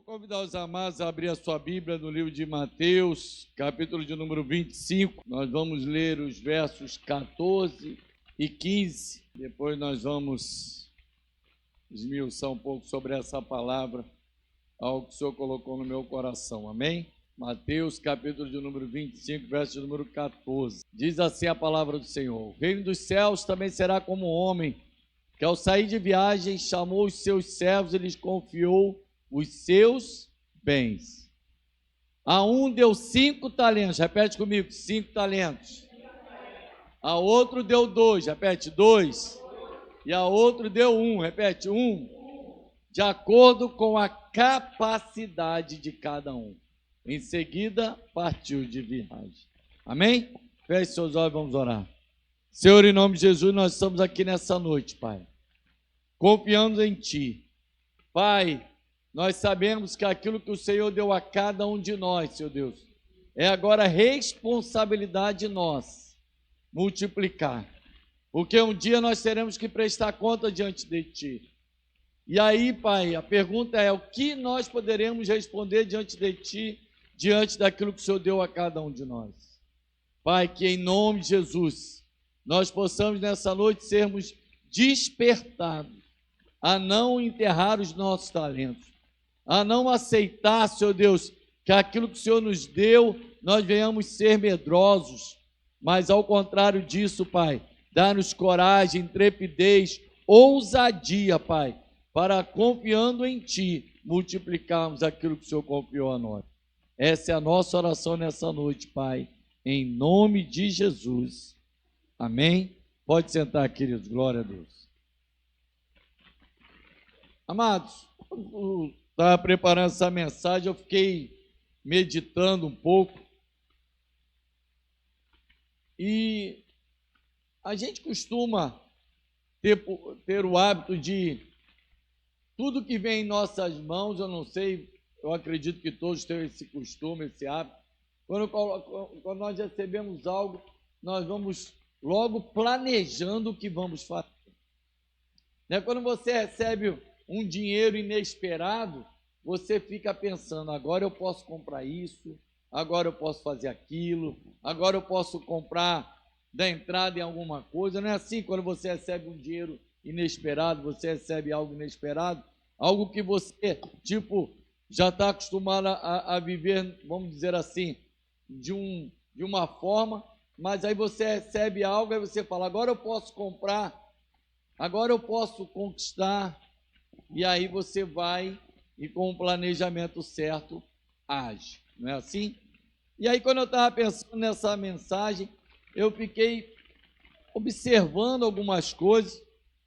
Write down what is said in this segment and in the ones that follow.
Vou convidar os amados a abrir a sua Bíblia no livro de Mateus, capítulo de número 25. Nós vamos ler os versos 14 e 15. Depois nós vamos esmiuçar um pouco sobre essa palavra, algo que o Senhor colocou no meu coração. Amém? Mateus, capítulo de número 25, verso de número 14. Diz assim a palavra do Senhor: O reino dos céus também será como um homem que, ao sair de viagem, chamou os seus servos e lhes confiou os seus bens. A um deu 5 talentos, repete comigo, 5 talentos. A outro deu 2, repete, 2. E a outro deu 1, repete, 1. De acordo com a capacidade de cada um. Em seguida, partiu de viagem. Amém? Feche seus olhos e vamos orar. Senhor, em nome de Jesus, nós estamos aqui nessa noite, Pai, confiando em Ti. Pai, nós sabemos que aquilo que o Senhor deu a cada um de nós, Senhor Deus, é agora responsabilidade nossa multiplicar. Porque um dia nós teremos que prestar conta diante de Ti. E aí, Pai, a pergunta é: o que nós poderemos responder diante de Ti, diante daquilo que o Senhor deu a cada um de nós? Pai, que em nome de Jesus, nós possamos nessa noite sermos despertados a não enterrar os nossos talentos, a não aceitar, Senhor Deus, que aquilo que o Senhor nos deu, nós venhamos ser medrosos, mas ao contrário disso, Pai, dá-nos coragem, intrepidez, ousadia, Pai, para, confiando em Ti, multiplicarmos aquilo que o Senhor confiou a nós. Essa é a nossa oração nessa noite, Pai, em nome de Jesus. Amém? Pode sentar, queridos, glória a Deus. Amados, estava preparando essa mensagem, eu fiquei meditando um pouco, e a gente costuma ter o hábito de tudo que vem em nossas mãos, eu não sei, eu acredito que todos têm esse costume, esse hábito. Quando nós recebemos algo, nós vamos logo planejando o que vamos fazer. Quando você recebe um dinheiro inesperado, você fica pensando: agora eu posso comprar isso, agora eu posso fazer aquilo, agora eu posso comprar, dar entrada em alguma coisa. Não é assim? Quando você recebe um dinheiro inesperado, você recebe algo inesperado, algo que você, já está acostumado a viver, vamos dizer assim, de uma forma, mas aí você recebe algo, aí você fala: agora eu posso comprar, agora eu posso conquistar, e aí você vai e com o planejamento certo age, não é assim? E aí, quando eu estava pensando nessa mensagem, eu fiquei observando algumas coisas,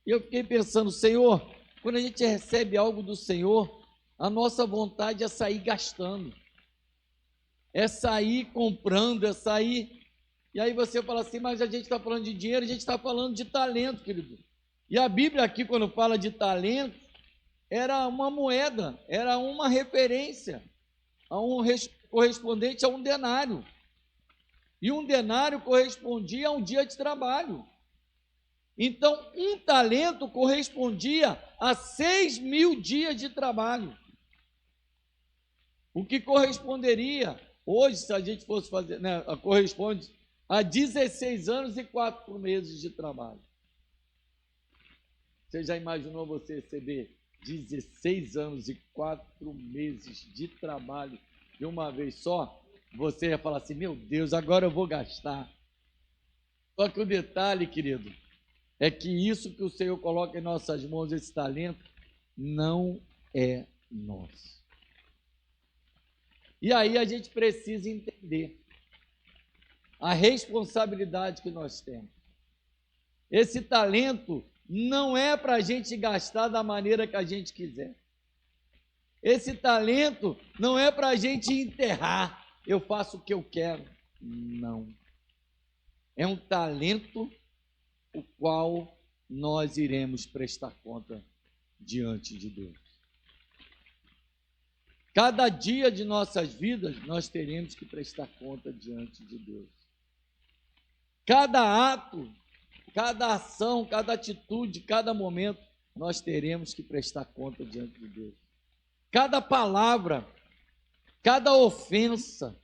e eu fiquei pensando: Senhor, quando a gente recebe algo do Senhor, a nossa vontade é sair gastando, é sair comprando, é sair... E aí você fala assim: mas a gente está falando de dinheiro, a gente está falando de talento, querido. E a Bíblia aqui, quando fala de talento, era uma moeda, era uma referência correspondente a um denário. E um denário correspondia a um dia de trabalho. Então, um talento correspondia a 6.000 dias de trabalho. O que corresponderia, hoje, se a gente fosse fazer, corresponde a 16 anos e 4 meses de trabalho. Você já imaginou você receber 16 anos e 4 meses de trabalho de uma vez só? Você ia falar assim: meu Deus, agora eu vou gastar. Só que o detalhe, querido, é que isso que o Senhor coloca em nossas mãos, esse talento, não é nosso. E aí a gente precisa entender a responsabilidade que nós temos. Esse talento não é para a gente gastar da maneira que a gente quiser. Esse talento não é para a gente enterrar. Eu faço o que eu quero. Não. É um talento o qual nós iremos prestar conta diante de Deus. Cada dia de nossas vidas, nós teremos que prestar conta diante de Deus. Cada ato, cada ação, cada atitude, cada momento, nós teremos que prestar conta diante de Deus. cada palavra, cada ofensa,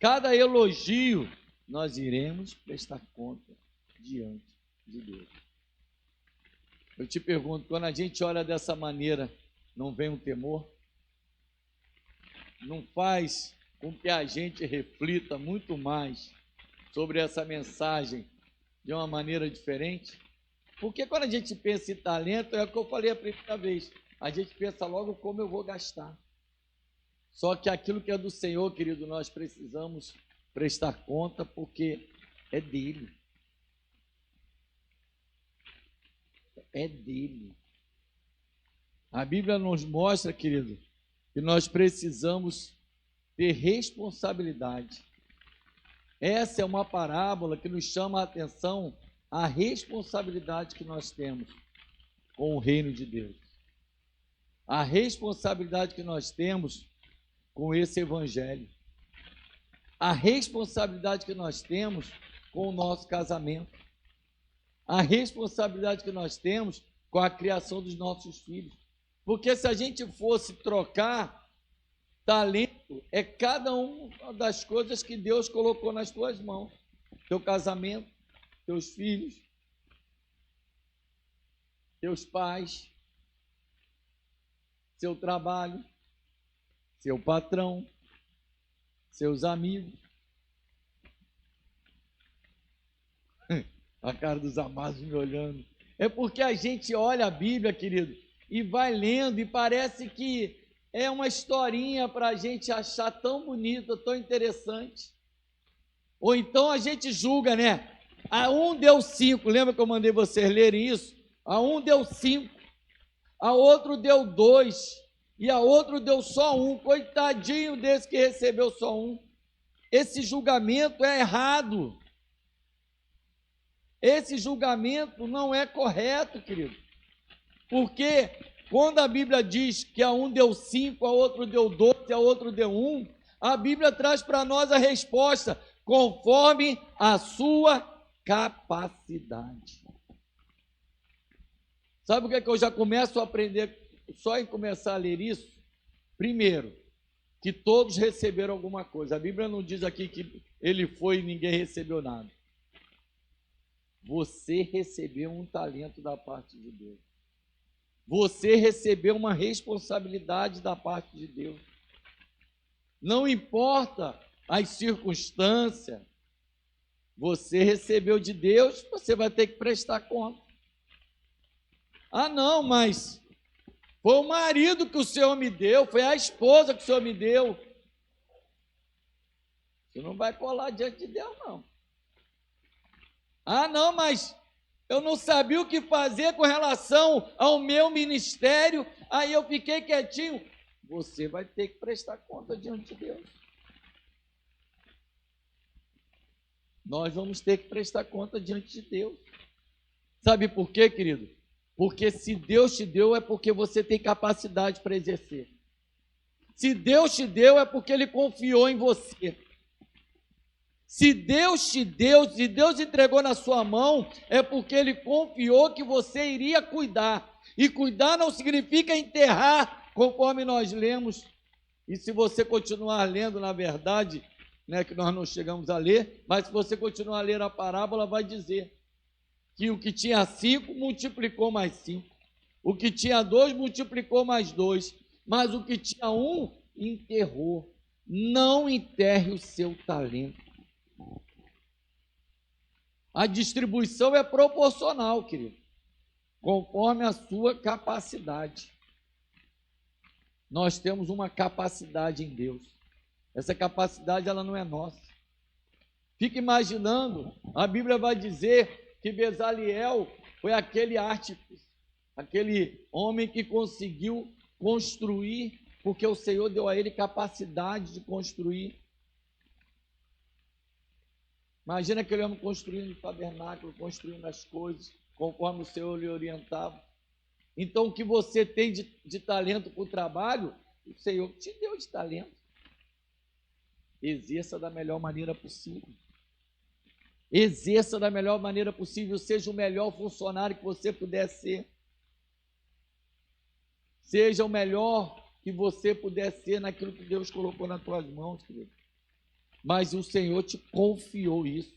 cada elogio, nós iremos prestar conta diante de Deus. Eu te pergunto, quando a gente olha dessa maneira, não vem um temor? Não faz com que a gente reflita muito mais sobre essa mensagem de uma maneira diferente? Porque quando a gente pensa em talento, é o que eu falei a primeira vez, a gente pensa logo como eu vou gastar. Só que aquilo que é do Senhor, querido, nós precisamos prestar conta porque é dele. É dele. A Bíblia nos mostra, querido, que nós precisamos ter responsabilidade. Essa é uma parábola que nos chama a atenção a responsabilidade que nós temos com o reino de Deus. A responsabilidade que nós temos com esse evangelho. A responsabilidade que nós temos com o nosso casamento. A responsabilidade que nós temos com a criação dos nossos filhos. Porque se a gente fosse trocar, talento é cada uma das coisas que Deus colocou nas tuas mãos. Teu casamento, teus filhos, teus pais, seu trabalho, seu patrão, seus amigos. A cara dos amados me olhando. É porque a gente olha a Bíblia, querido, e vai lendo e parece que é uma historinha para a gente achar tão bonita, tão interessante. Ou então a gente julga, né? A um deu 5, lembra que eu mandei vocês lerem isso? A um deu 5, a outro deu 2, e a outro deu só 1. Coitadinho desse que recebeu só 1. Esse julgamento é errado. Esse julgamento não é correto, querido. Porque quando a Bíblia diz que a um deu 5, a outro deu 2, a outro deu 1, a Bíblia traz para nós a resposta, conforme a sua capacidade. Sabe o que é que eu já começo a aprender só em começar a ler isso? Primeiro, que todos receberam alguma coisa. A Bíblia não diz aqui que ele foi e ninguém recebeu nada. Você recebeu um talento da parte de Deus. Você recebeu uma responsabilidade da parte de Deus. Não importa as circunstâncias, você recebeu de Deus, você vai ter que prestar conta. Ah, não, mas foi o marido que o Senhor me deu, foi a esposa que o Senhor me deu. Você não vai colar diante de Deus, não. Ah, não, mas eu não sabia o que fazer com relação ao meu ministério, aí eu fiquei quietinho. Você vai ter que prestar conta diante de Deus. Nós vamos ter que prestar conta diante de Deus. Sabe por quê, querido? Porque se Deus te deu, é porque você tem capacidade para exercer. Se Deus te deu, é porque Ele confiou em você. Se Deus te deu, se Deus entregou na sua mão, é porque Ele confiou que você iria cuidar. E cuidar não significa enterrar, conforme nós lemos. E se você continuar lendo, na verdade, né, que nós não chegamos a ler, mas se você continuar a ler a parábola, vai dizer que o que tinha 5 multiplicou mais 5. O que tinha 2 multiplicou mais 2. Mas o que tinha 1 enterrou. Não enterre o seu talento. A distribuição é proporcional, querido, conforme a sua capacidade. Nós temos uma capacidade em Deus. Essa capacidade, ela não é nossa. Fica imaginando, a Bíblia vai dizer que Bezaliel foi aquele artífice, aquele homem que conseguiu construir, porque o Senhor deu a ele capacidade de construir. Imagina aquele homem construindo o tabernáculo, construindo as coisas, conforme o Senhor lhe orientava. Então, o que você tem de talento para o trabalho, o Senhor te deu de talento. Exerça da melhor maneira possível. Exerça da melhor maneira possível, seja o melhor funcionário que você puder ser. Seja o melhor que você puder ser naquilo que Deus colocou nas tuas mãos, querido. Mas o Senhor te confiou isso.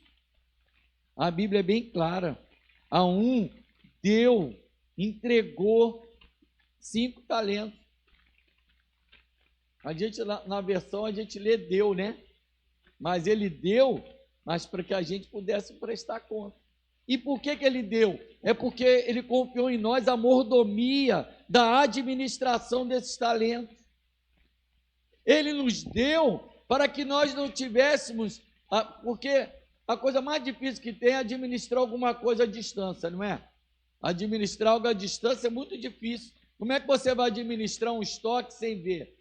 A Bíblia é bem clara. A um deu, entregou 5 talentos. A gente, na versão, a gente lê deu, né? Mas ele deu, mas para que a gente pudesse prestar conta. E por que ele deu? É porque ele confiou em nós a mordomia da administração desses talentos. Ele nos deu para que nós não tivéssemos, porque a coisa mais difícil que tem é administrar alguma coisa à distância, não é? Administrar algo à distância é muito difícil. Como é que você vai administrar um estoque sem ver?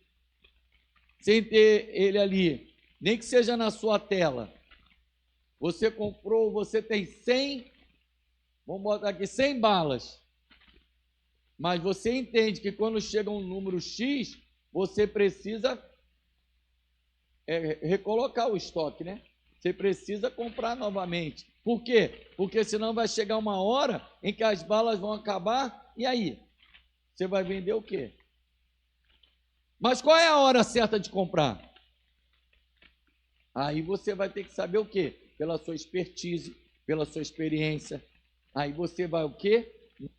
Sem ter ele ali, nem que seja na sua tela. Você comprou, você tem 100, vamos botar aqui 100 balas. Mas você entende que quando chega um número X, você precisa recolocar o estoque, né? Você precisa comprar novamente. Por quê? Porque senão vai chegar uma hora em que as balas vão acabar, e aí? Você vai vender o quê? Mas qual é a hora certa de comprar? Aí você vai ter que saber o quê? Pela sua expertise, pela sua experiência. Aí você vai o quê?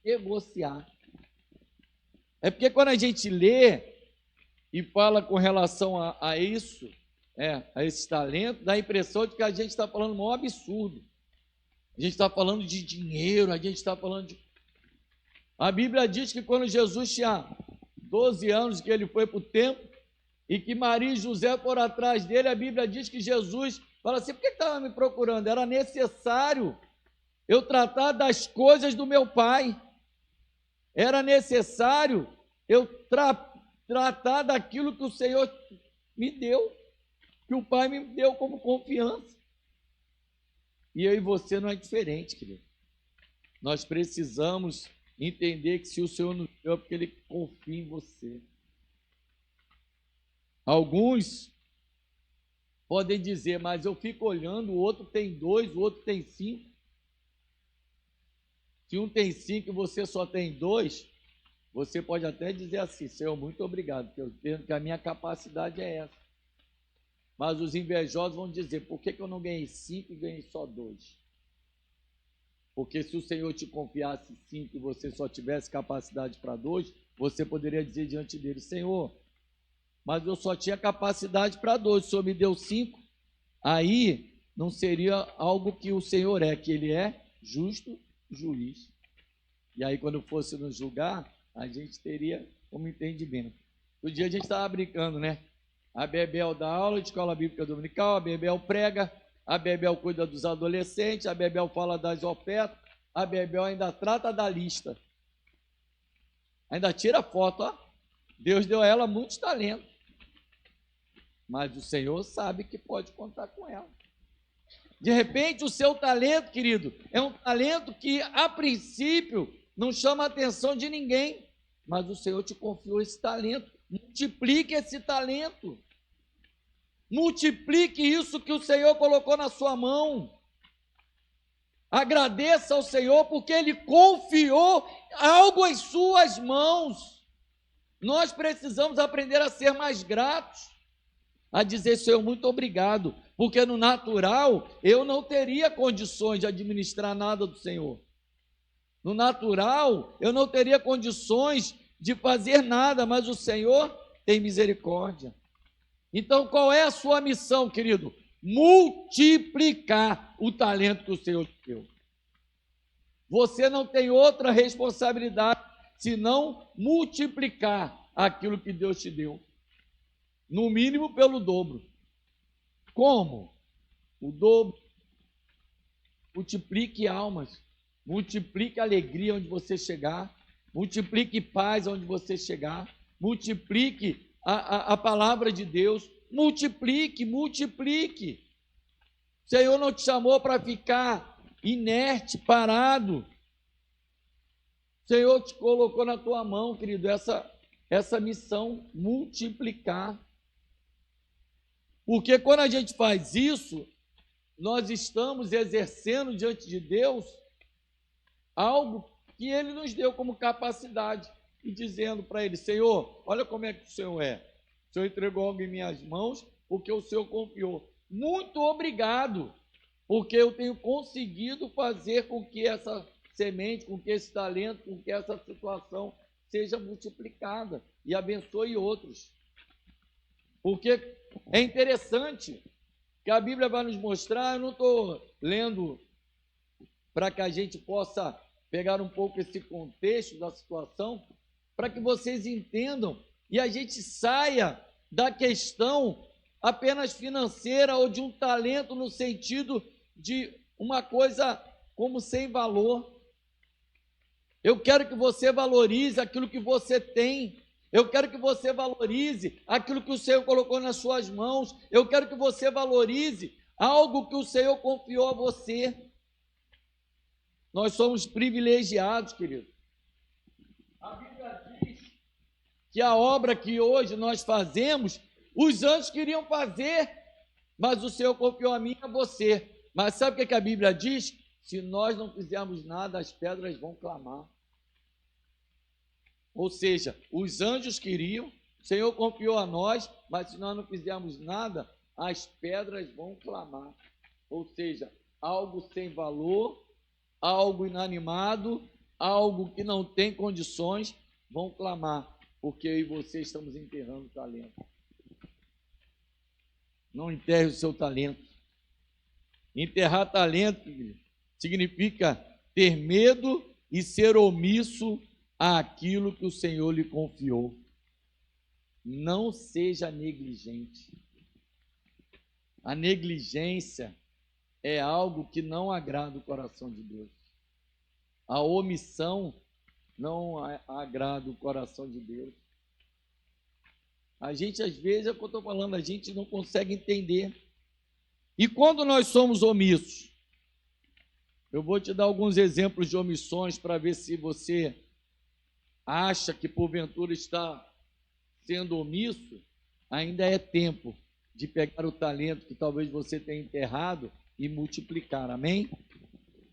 Negociar. É porque quando a gente lê e fala com relação a isso, a esse talento, dá a impressão de que a gente está falando um absurdo. A gente está falando de dinheiro, a gente está falando de... A Bíblia diz que quando Jesus tinha 12 anos, que ele foi para o templo, e que Maria e José foram atrás dele, a Bíblia diz que Jesus fala assim: por que estava me procurando? Era necessário eu tratar das coisas do meu pai. Era necessário eu tratar daquilo que o Senhor me deu, que o Pai me deu como confiança. E eu e você não é diferente, querido. Nós precisamos entender que se o Senhor nos deu é porque Ele confia em você. Alguns podem dizer, mas eu fico olhando, o outro tem 2, o outro tem 5. Se um tem 5 e você só tem 2, você pode até dizer assim: Senhor, muito obrigado, porque eu entendo que a minha capacidade é essa. Mas os invejosos vão dizer: por que eu não ganhei 5 e ganhei só 2? Porque se o Senhor te confiasse 5 e você só tivesse capacidade para 2, você poderia dizer diante dele: Senhor, mas eu só tinha capacidade para 2, o Senhor me deu 5. Aí não seria algo que o Senhor é, que Ele é justo juiz. E aí quando fosse nos julgar, a gente teria como entendimento. No dia a gente estava brincando, né? A Bebel dá aula de escola bíblica dominical, a Bebel prega, a Bebel cuida dos adolescentes, a Bebel fala das ofertas, a Bebel ainda trata da lista. Ainda tira foto, ó. Deus deu a ela muitos talentos. Mas o Senhor sabe que pode contar com ela. De repente, o seu talento, querido, é um talento que, a princípio, não chama a atenção de ninguém. Mas o Senhor te confiou esse talento. Multiplique esse talento. Multiplique isso que o Senhor colocou na sua mão. Agradeça ao Senhor porque Ele confiou algo em suas mãos. Nós precisamos aprender a ser mais gratos, a dizer: Senhor, muito obrigado, porque no natural eu não teria condições de administrar nada do Senhor. No natural eu não teria condições de fazer nada, mas o Senhor tem misericórdia. Então, qual é a sua missão, querido? Multiplicar o talento que o Senhor te deu. Você não tem outra responsabilidade senão multiplicar aquilo que Deus te deu. No mínimo pelo dobro. Como? O dobro. Multiplique almas. Multiplique alegria onde você chegar. Multiplique paz onde você chegar. Multiplique a palavra de Deus. Multiplique, multiplique. O Senhor não te chamou para ficar inerte, parado. O Senhor te colocou na tua mão, querido, essa missão: multiplicar. Porque quando a gente faz isso, nós estamos exercendo diante de Deus algo que Ele nos deu como capacidade. e dizendo para ele: Senhor, olha como é que o Senhor é. O Senhor entregou algo em minhas mãos porque o Senhor confiou. Muito obrigado, porque eu tenho conseguido fazer com que essa semente, com que esse talento, com que essa situação seja multiplicada e abençoe outros. Porque é interessante que a Bíblia vai nos mostrar, eu não estou lendo para que a gente possa pegar um pouco esse contexto da situação, para que vocês entendam e a gente saia da questão apenas financeira ou de um talento no sentido de uma coisa como sem valor. Eu quero que você valorize aquilo que você tem. Eu quero que você valorize aquilo que o Senhor colocou nas suas mãos. Eu quero que você valorize algo que o Senhor confiou a você. Nós somos privilegiados, querido. A Bíblia diz que a obra que hoje nós fazemos, os anjos queriam fazer, mas o Senhor confiou a mim e a você. Mas sabe o que a Bíblia diz? Se nós não fizermos nada, as pedras vão clamar. Ou seja, os anjos queriam, o Senhor confiou a nós, mas se nós não fizermos nada, as pedras vão clamar. Ou seja, algo sem valor, algo inanimado, algo que não tem condições, vão clamar, porque eu e você estamos enterrando o talento. Não enterre o seu talento. Enterrar talento significa ter medo e ser omisso àquilo que o Senhor lhe confiou. Não seja negligente. A negligência é algo que não agrada o coração de Deus. A omissão não agrada o coração de Deus. A gente, às vezes, é o que eu estou falando, a gente não consegue entender. E quando nós somos omissos? Eu vou te dar alguns exemplos de omissões para ver se você acha que porventura está sendo omisso. Ainda é tempo de pegar o talento que talvez você tenha enterrado e multiplicar, amém?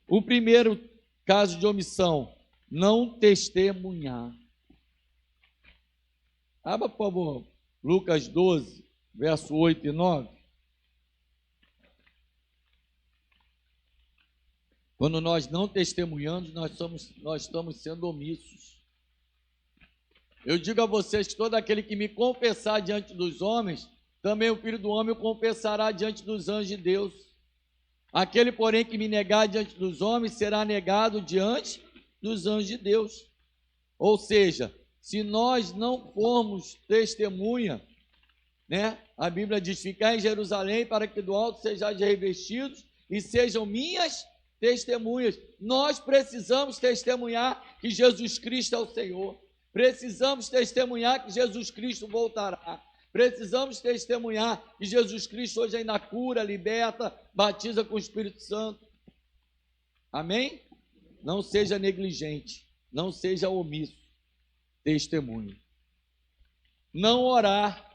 O primeiro caso de omissão, não testemunhar. Abra, por favor, Lucas 12, verso 8 e 9. Quando nós não testemunhamos, nós estamos sendo omissos. Eu digo a vocês que todo aquele que me confessar diante dos homens, também o Filho do Homem o confessará diante dos anjos de Deus. Aquele, porém, que me negar diante dos homens, será negado diante dos anjos de Deus. Ou seja, se nós não formos testemunha, né? A Bíblia diz: ficar em Jerusalém para que do alto sejais revestidos e sejam minhas testemunhas. Nós precisamos testemunhar que Jesus Cristo é o Senhor. Precisamos testemunhar que Jesus Cristo voltará. Precisamos testemunhar que Jesus Cristo hoje ainda cura, liberta, batiza com o Espírito Santo. Amém? Não seja negligente, não seja omisso. Testemunho. Não orar.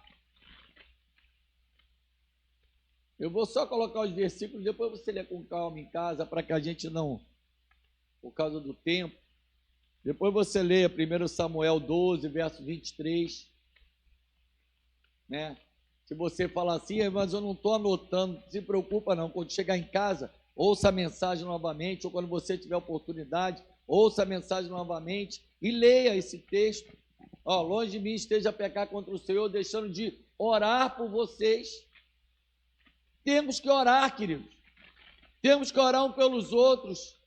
Eu vou só colocar os versículos, depois você lê com calma em casa, para que a gente não, por causa do tempo. Depois você lê 1 Samuel 12, verso 23. Né? Se você falar assim, mas eu não estou anotando, não se preocupa não. Quando chegar em casa, ouça a mensagem novamente, ou quando você tiver oportunidade, ouça a mensagem novamente e leia esse texto. Longe de mim esteja a pecar contra o Senhor, deixando de orar por vocês. Temos que orar, queridos. Temos que orar um pelos outros.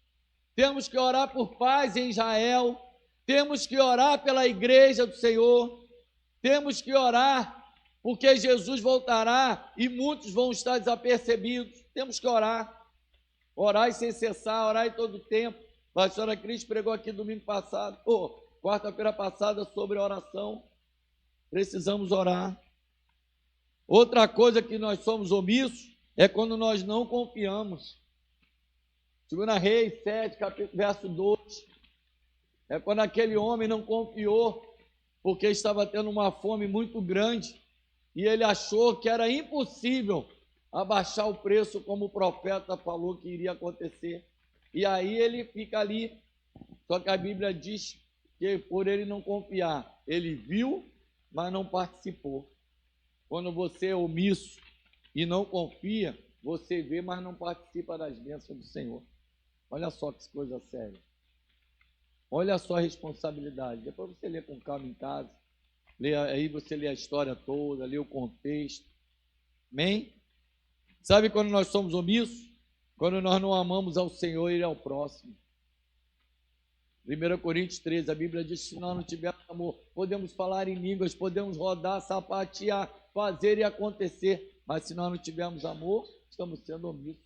Temos que orar por paz em Israel. Temos que orar pela igreja do Senhor. Temos que orar porque Jesus voltará e muitos vão estar desapercebidos. Temos que orar. Orar sem cessar, orar em todo o tempo. A pastora Cris pregou aqui domingo passado, quarta-feira passada, sobre oração. Precisamos orar. Outra coisa que nós somos omissos é quando nós não confiamos. 2 Reis 7, verso 2. É quando aquele homem não confiou, porque estava tendo uma fome muito grande, e ele achou que era impossível abaixar o preço como o profeta falou que iria acontecer. E aí ele fica ali, só que a Bíblia diz Porque por ele não confiar, ele viu, mas não participou. Quando você é omisso e não confia, você vê, mas não participa das bênçãos do Senhor. Olha só que coisa séria. Olha só a responsabilidade. Depois você lê com calma em casa. Aí você lê a história toda, lê o contexto. Amém? Sabe quando nós somos omissos? Quando nós não amamos ao Senhor e ao próximo. 1 Coríntios 13, a Bíblia diz que se nós não tivermos amor, podemos falar em línguas, podemos rodar, sapatear, fazer e acontecer, mas se nós não tivermos amor, estamos sendo omissos.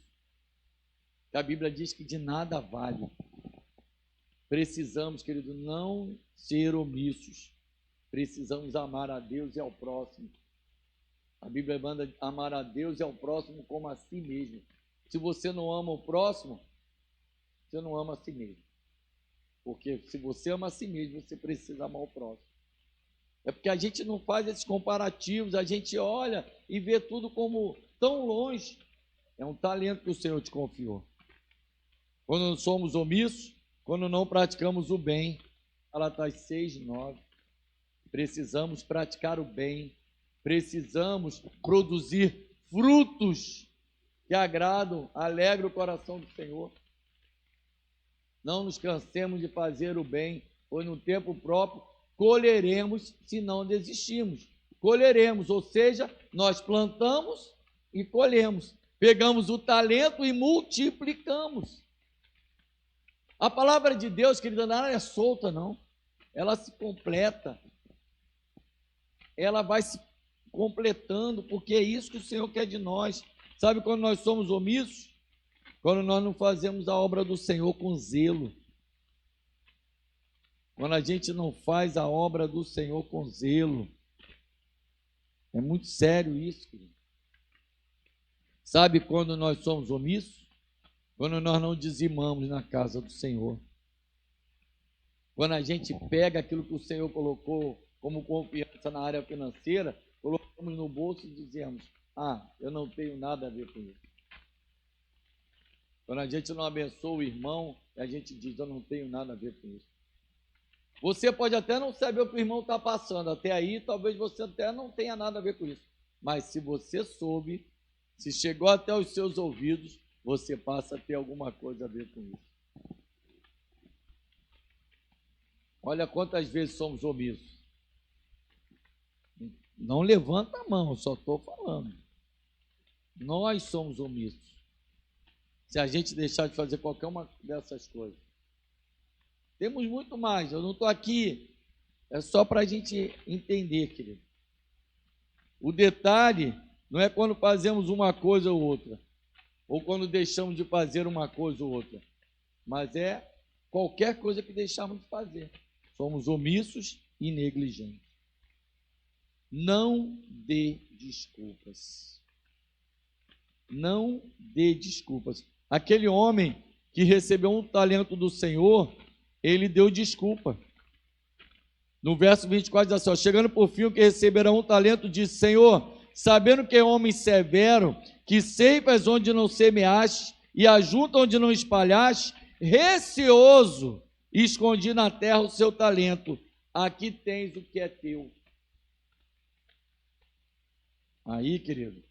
A Bíblia diz que de nada vale. Precisamos, querido, não ser omissos. Precisamos amar a Deus e ao próximo. A Bíblia manda amar a Deus e ao próximo como a si mesmo. Se você não ama o próximo, você não ama a si mesmo. Porque se você ama a si mesmo, você precisa amar o próximo. É porque a gente não faz esses comparativos, a gente olha e vê tudo como tão longe. É um talento que o Senhor te confiou. Quando somos omissos, quando não praticamos o bem, Gálatas 6, 9. Precisamos praticar o bem, precisamos produzir frutos que agradam, alegram o coração do Senhor. Não nos cansemos de fazer o bem, pois no tempo próprio colheremos se não desistirmos. Colheremos, ou seja, nós plantamos e colhemos. Pegamos o talento e multiplicamos. A palavra de Deus, querida, não é solta, não. Ela se completa. Ela vai se completando, porque é isso que o Senhor quer de nós. Sabe quando nós somos omissos? Quando nós não fazemos a obra do Senhor com zelo. Quando a gente não faz a obra do Senhor com zelo. É muito sério isso, querido. Sabe quando nós somos omissos? Quando nós não dizimamos na casa do Senhor. Quando a gente pega aquilo que o Senhor colocou como confiança na área financeira, colocamos no bolso e dizemos: eu não tenho nada a ver com isso. Quando a gente não abençoa o irmão, a gente diz: eu não tenho nada a ver com isso. Você pode até não saber o que o irmão está passando, até aí talvez você até não tenha nada a ver com isso. Mas se você soube, se chegou até os seus ouvidos, você passa a ter alguma coisa a ver com isso. Olha quantas vezes somos omissos. Não levanta a mão, só estou falando. Nós somos omissos. Se a gente deixar de fazer qualquer uma dessas coisas. Temos muito mais, eu não estou aqui, é só para a gente entender, querido. O detalhe não é quando fazemos uma coisa ou outra, ou quando deixamos de fazer uma coisa ou outra, mas é qualquer coisa que deixamos de fazer. Somos omissos e negligentes. Não dê desculpas. Não dê desculpas. Aquele homem que recebeu um talento do Senhor, ele deu desculpa. No verso 24 diz assim: chegando por fim, o que receberá um talento, disse: Senhor, sabendo que é homem severo, que ceifas onde não semeaste e ajunta onde não espalhaste, receoso, escondi na terra o seu talento. Aqui tens o que é teu. Aí, querido,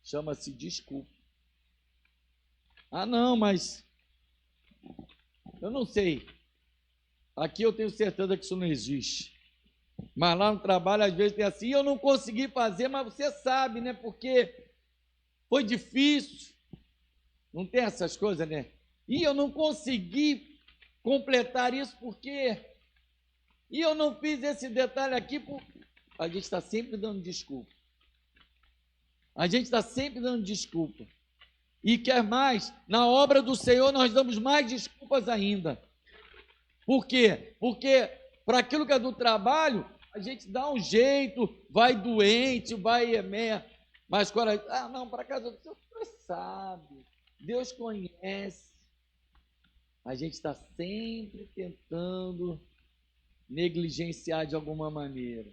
chama-se desculpa. Não, mas eu não sei. Aqui eu tenho certeza que isso não existe. Mas lá no trabalho, às vezes, tem assim: eu não consegui fazer, mas você sabe, né? Porque foi difícil. Não tem essas coisas, né? E eu não consegui completar isso porque... E eu não fiz esse detalhe aqui porque... A gente está sempre dando desculpa. A gente está sempre dando desculpa. E quer mais, na obra do Senhor nós damos mais desculpas ainda. Por quê? Porque para aquilo que é do trabalho, a gente dá um jeito, vai doente, vai... Mas quando... não, para casa do Senhor, Deus sabe, Deus conhece. A gente está sempre tentando negligenciar de alguma maneira.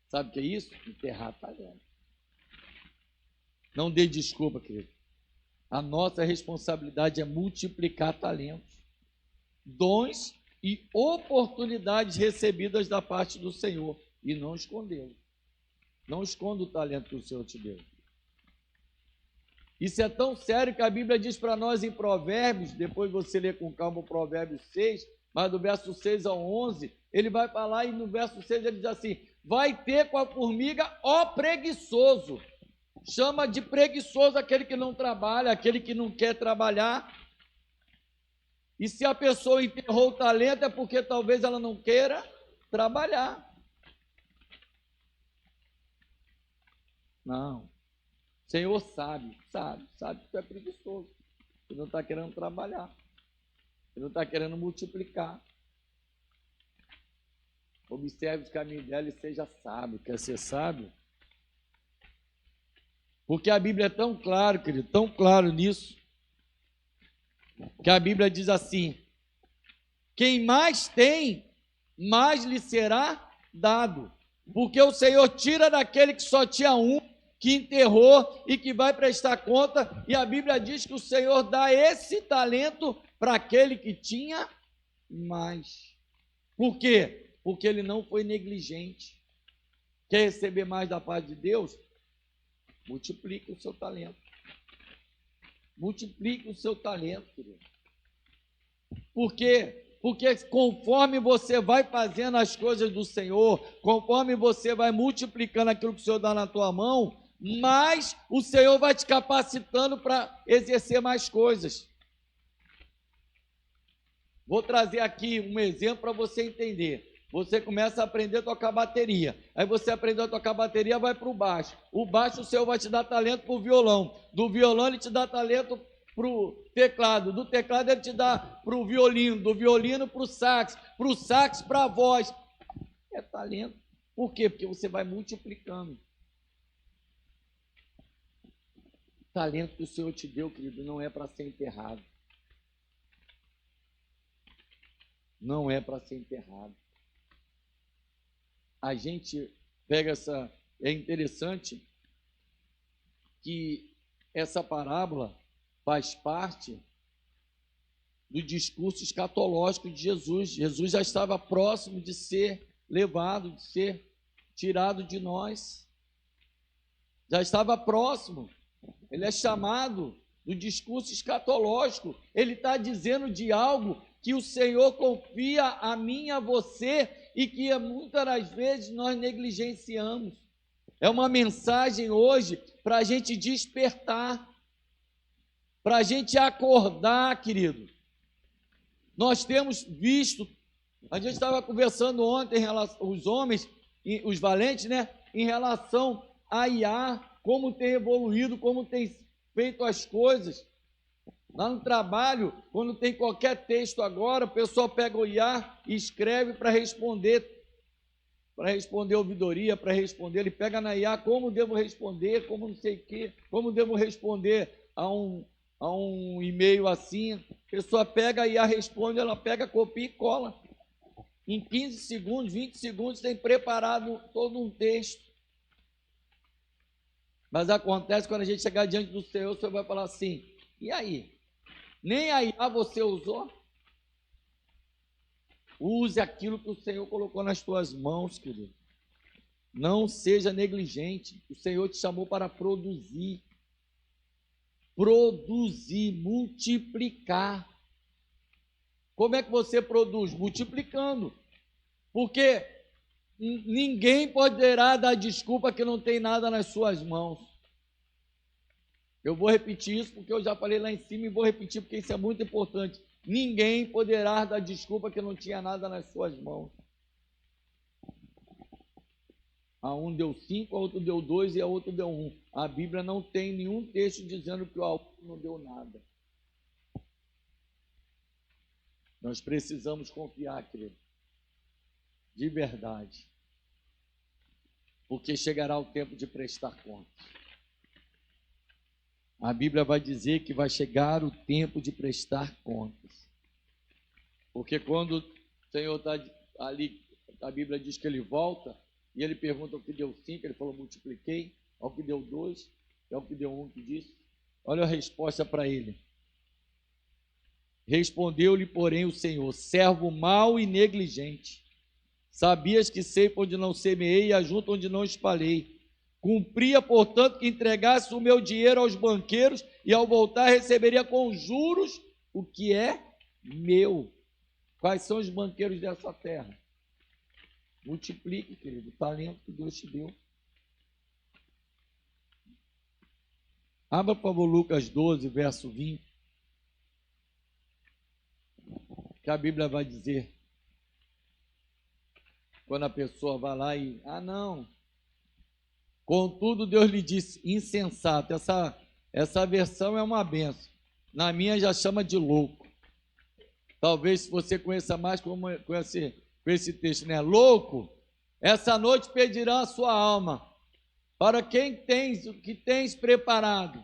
Sabe o que é isso? Enterrar talento. Não dê desculpa, querido. A nossa responsabilidade é multiplicar talentos. Dons e oportunidades recebidas da parte do Senhor e não escondê-lo. Não esconda o talento que o Senhor te deu. Isso é tão sério que a Bíblia diz para nós em Provérbios, depois você lê com calma o Provérbios 6, mas do verso 6 ao 11, ele vai falar e no verso 6 ele diz assim: vai ter com a formiga, ó preguiçoso. Chama de preguiçoso aquele que não trabalha, aquele que não quer trabalhar. E se a pessoa enterrou o talento é porque talvez ela não queira trabalhar. Não. O Senhor sabe que tu é preguiçoso. Tu não está querendo trabalhar. Tu não está querendo multiplicar. Observe os caminhos dela e seja sábio. Quer ser sábio? Porque a Bíblia é tão claro, querido, tão claro nisso, que a Bíblia diz assim: quem mais tem, mais lhe será dado. Porque o Senhor tira daquele que só tinha um, que enterrou e que vai prestar conta, e a Bíblia diz que o Senhor dá esse talento para aquele que tinha mais. Por quê? Porque ele não foi negligente. Quer receber mais da parte de Deus? Multiplique o seu talento. Multiplique o seu talento, querido. Por quê? Porque conforme você vai fazendo as coisas do Senhor, conforme você vai multiplicando aquilo que o Senhor dá na tua mão, mais o Senhor vai te capacitando para exercer mais coisas. Vou trazer aqui um exemplo para você entender. Você começa a aprender a tocar bateria. Aí você aprendeu a tocar bateria, vai para o baixo. O baixo o Senhor vai te dar talento para o violão. Do violão ele te dá talento para o teclado. Do teclado ele te dá para o violino. Do violino para o sax para a voz. É talento. Por quê? Porque você vai multiplicando. O talento que o Senhor te deu, querido, não é para ser enterrado. Não é para ser enterrado. A gente pega essa... É interessante que essa parábola faz parte do discurso escatológico de Jesus. Jesus já estava próximo de ser levado, de ser tirado de nós. Já estava próximo. Ele é chamado do discurso escatológico. Ele está dizendo de algo que o Senhor confia a mim e a você e que muitas das vezes nós negligenciamos. É uma mensagem hoje para a gente despertar, para a gente acordar, querido. Nós temos visto, a gente estava conversando ontem, os homens, os valentes, né, em relação a IA, como tem evoluído, como tem feito as coisas. Lá no trabalho, quando tem qualquer texto agora, o pessoal pega o IA e escreve para responder ouvidoria, para responder, ele pega na IA como devo responder, como não sei o quê, como devo responder a um e-mail assim. A pessoa pega a IA, responde, ela pega, copia e cola. Em 15 segundos, 20 segundos, tem preparado todo um texto. Mas acontece quando a gente chegar diante do Senhor, o Senhor vai falar assim: e aí? Nem a IA você usou? Use aquilo que o Senhor colocou nas tuas mãos, querido. Não seja negligente. O Senhor te chamou para produzir. Produzir, multiplicar. Como é que você produz? Multiplicando. Porque ninguém poderá dar desculpa que não tem nada nas suas mãos. Eu vou repetir isso porque eu já falei lá em cima e vou repetir porque isso é muito importante. Ninguém poderá dar desculpa que não tinha nada nas suas mãos. A um deu 5, a outro deu 2 e a outro deu 1. A Bíblia não tem nenhum texto dizendo que o outro não deu nada. Nós precisamos confiar, querido. De verdade. Porque chegará o tempo de prestar contas. A Bíblia vai dizer que vai chegar o tempo de prestar contas. Porque quando o Senhor está ali, a Bíblia diz que ele volta, e ele pergunta ao que deu 5, ele falou, multipliquei, ao que deu 2, e ao que deu 1 que disse. Olha a resposta para ele. Respondeu-lhe, porém, o Senhor: servo mau e negligente. Sabias que ceifa onde não semeei e ajunto onde não espalhei. Cumpria, portanto, que entregasse o meu dinheiro aos banqueiros e, ao voltar, receberia com juros o que é meu. Quais são os banqueiros dessa terra? Multiplique, querido, o talento que Deus te deu. Abra, por favor, Lucas 12, verso 20. Que a Bíblia vai dizer, quando a pessoa vai lá e, não. Contudo, Deus lhe disse, insensato. Essa versão é uma benção. Na minha já chama de louco. Talvez se você conheça mais com esse texto, né? Louco, essa noite pedirão a sua alma. Para quem tens o que tens preparado?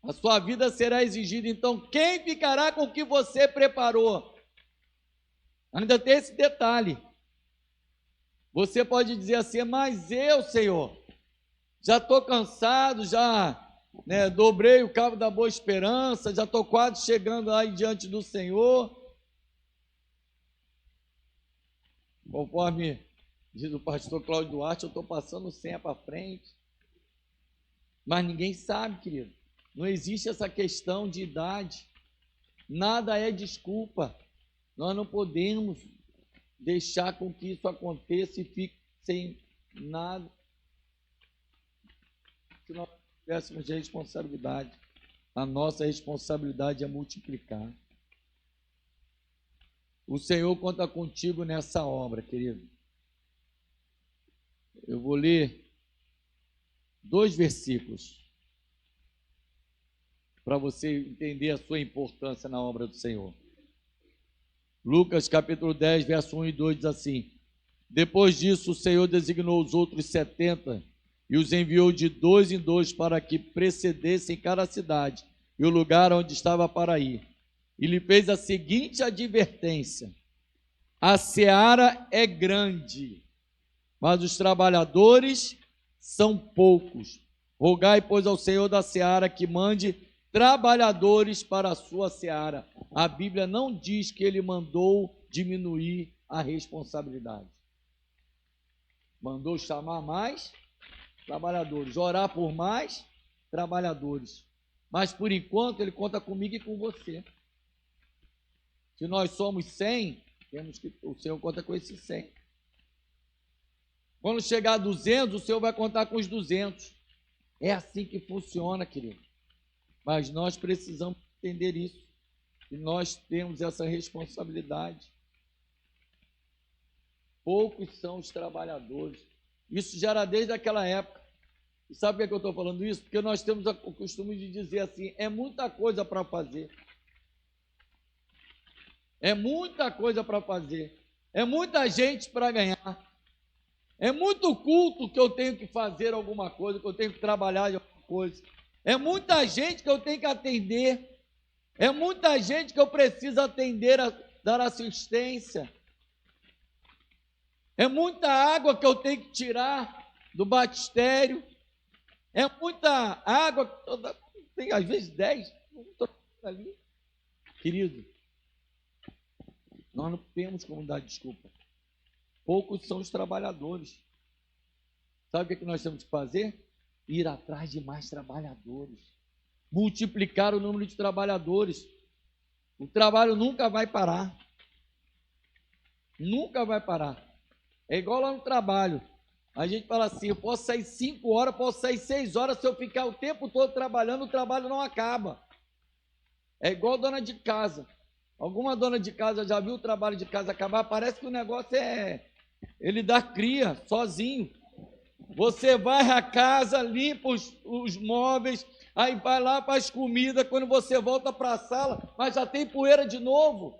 A sua vida será exigida. Então, quem ficará com o que você preparou? Ainda tem esse detalhe. Você pode dizer assim, mas eu, Senhor, já estou cansado, já dobrei o cabo da boa esperança, já estou quase chegando aí diante do Senhor. Conforme diz o pastor Cláudio Duarte, eu estou passando 100 para frente. Mas ninguém sabe, querido. Não existe essa questão de idade. Nada é desculpa. Nós não podemos deixar com que isso aconteça e fique sem nada. Se nós tivéssemos de responsabilidade, a nossa responsabilidade é multiplicar. O Senhor conta contigo nessa obra, querido. Eu vou ler 2 versículos para você entender a sua importância na obra do Senhor. Lucas capítulo 10, verso 1 e 2 diz assim: depois disso o Senhor designou os outros 70 e os enviou de 2 em 2 para que precedessem cada cidade e o lugar onde estava para ir. E lhe fez a seguinte advertência: a seara é grande, mas os trabalhadores são poucos. Rogai, pois, ao Senhor da seara que mande trabalhadores para a sua seara. A Bíblia não diz que ele mandou diminuir a responsabilidade. Mandou chamar mais trabalhadores, orar por mais trabalhadores. Mas, por enquanto, ele conta comigo e com você. Se nós somos 100, o Senhor conta com esses 100. Quando chegar a 200, o Senhor vai contar com os 200. É assim que funciona, querido. Mas nós precisamos entender isso. E nós temos essa responsabilidade. Poucos são os trabalhadores. Isso já era desde aquela época. E sabe por que eu estou falando isso? Porque nós temos o costume de dizer assim, é muita coisa para fazer. É muita coisa para fazer. É muita gente para ganhar. É muito culto que eu tenho que fazer alguma coisa, que eu tenho que trabalhar de alguma coisa. É muita gente que eu tenho que atender. É muita gente que eu preciso atender, dar assistência. É muita água que eu tenho que tirar do batistério. É muita água, tem às vezes 10, ali. Querido, nós não temos como dar desculpa. Poucos são os trabalhadores. Sabe o que nós temos que fazer? Ir atrás de mais trabalhadores. Multiplicar o número de trabalhadores. O trabalho nunca vai parar. Nunca vai parar. É igual lá no trabalho. A gente fala assim, eu posso sair 5 horas, posso sair 6 horas, se eu ficar o tempo todo trabalhando, o trabalho não acaba. É igual dona de casa. Alguma dona de casa já viu o trabalho de casa acabar? Parece que o negócio ele dá cria sozinho. Você vai à casa, limpa os móveis, aí vai lá, faz comida, quando você volta para a sala, mas já tem poeira de novo.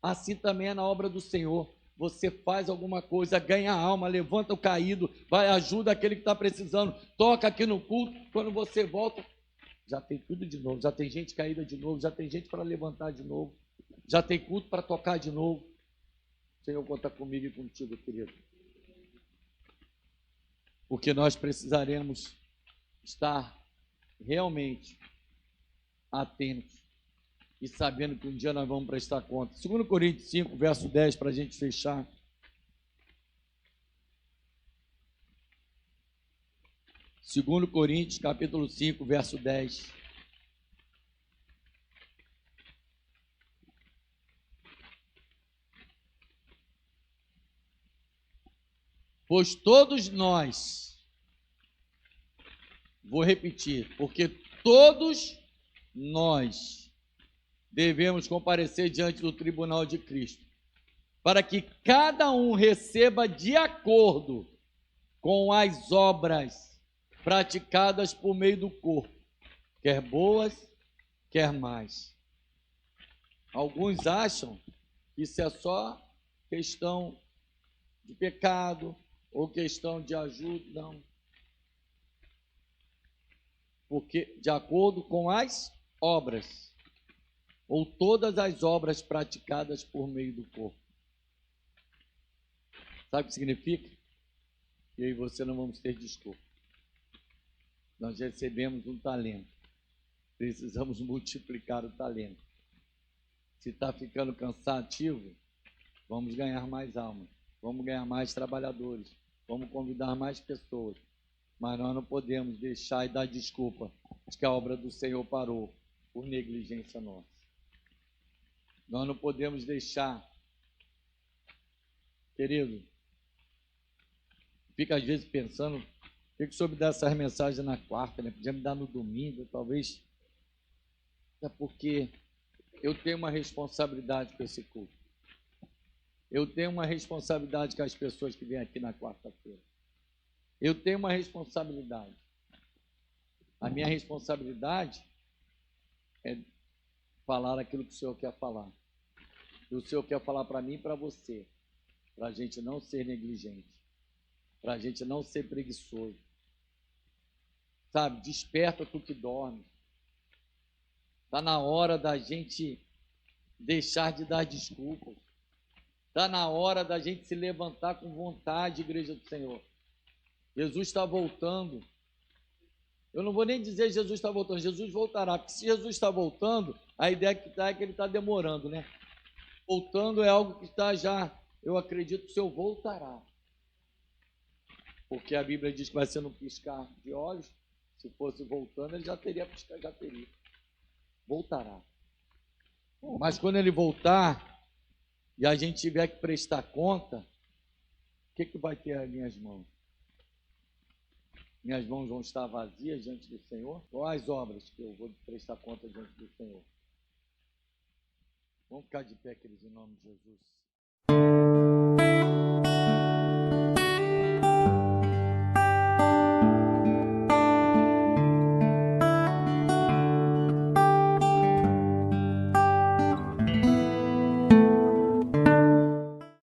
Assim também é na obra do Senhor. Você faz alguma coisa, ganha a alma, levanta o caído, vai, ajuda aquele que está precisando, toca aqui no culto, quando você volta, já tem tudo de novo, já tem gente caída de novo, já tem gente para levantar de novo, já tem culto para tocar de novo. O Senhor conta comigo e contigo, querido. Porque nós precisaremos estar realmente atentos e sabendo que um dia nós vamos prestar conta. 2 Coríntios 5, verso 10, para a gente fechar. 2 Coríntios, capítulo 5, verso 10. Pois todos nós, vou repetir, porque todos nós devemos comparecer diante do tribunal de Cristo, para que cada um receba de acordo com as obras praticadas por meio do corpo, quer boas, quer más. Alguns acham que isso é só questão de pecado ou questão de ajuda, não. Porque de acordo com as obras, ou todas as obras praticadas por meio do corpo. Sabe o que significa? E aí você não vamos ter desculpa. Nós recebemos um talento. Precisamos multiplicar o talento. Se está ficando cansativo, vamos ganhar mais almas. Vamos ganhar mais trabalhadores. Vamos convidar mais pessoas. Mas nós não podemos deixar e dar desculpa de que a obra do Senhor parou por negligência nossa. Nós não podemos deixar, querido, fica às vezes pensando, o que soube dar essas mensagens na quarta, né? Podia me dar no domingo, talvez, é porque eu tenho uma responsabilidade com esse culto. Eu tenho uma responsabilidade com as pessoas que vêm aqui na quarta-feira. Eu tenho uma responsabilidade. A minha responsabilidade é falar aquilo que o Senhor quer falar. E o Senhor quer falar para mim e para você, para a gente não ser negligente, para a gente não ser preguiçoso. Sabe, desperta tu que dorme. Está na hora da gente deixar de dar desculpas. Está na hora da gente se levantar com vontade, igreja do Senhor. Jesus está voltando. Eu não vou nem dizer Jesus está voltando, Jesus voltará. Porque se Jesus está voltando, a ideia que está é que ele está demorando, né? Voltando é algo que está já, eu acredito que o Senhor voltará. Porque a Bíblia diz que vai ser no piscar de olhos. Se fosse voltando, ele já teria piscar, já teria. Voltará. Mas quando ele voltar e a gente tiver que prestar conta, o que vai ter nas minhas mãos? Minhas mãos vão estar vazias diante do Senhor? Ou as obras que eu vou prestar conta diante do Senhor? Vamos ficar de pé, queridos, em nome de Jesus.